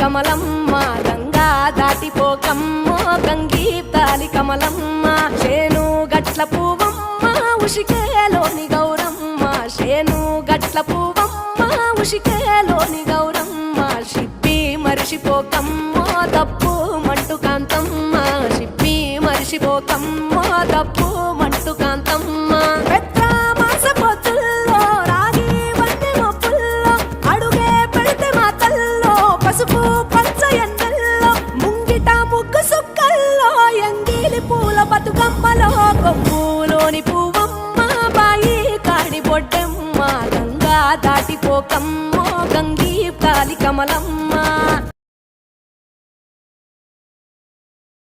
కమలమ్మ గంగా దాటిపోకమ్మో గంగీ తాలి కమలమ్మ శేను గట్ల పువ్వమ్మ ఉషికేలోని గౌరమ్మ శేను గట్ల పువ్వమ్మ ఉషికేలోని గౌరమ్మ షిప్పి మరిషిపోకమ్మో తప్పు మంటు కాంతమ్మ షిప్పి మరిషిపోకమ్మో తప్పు మంటు కాంతమ్మ పసుపు పచ్చ ఎండల్లో ముంగిట ముగ్గు సుక్కల్లో ఎంగిలి పూల బతుకమ్మలో కొమ్ములోని పువ్వమ్మ బాయి కాడి బొడ్డమ్మ గంగా దాటిపోకమ్మో గంగీ కాలి కమలమ్మ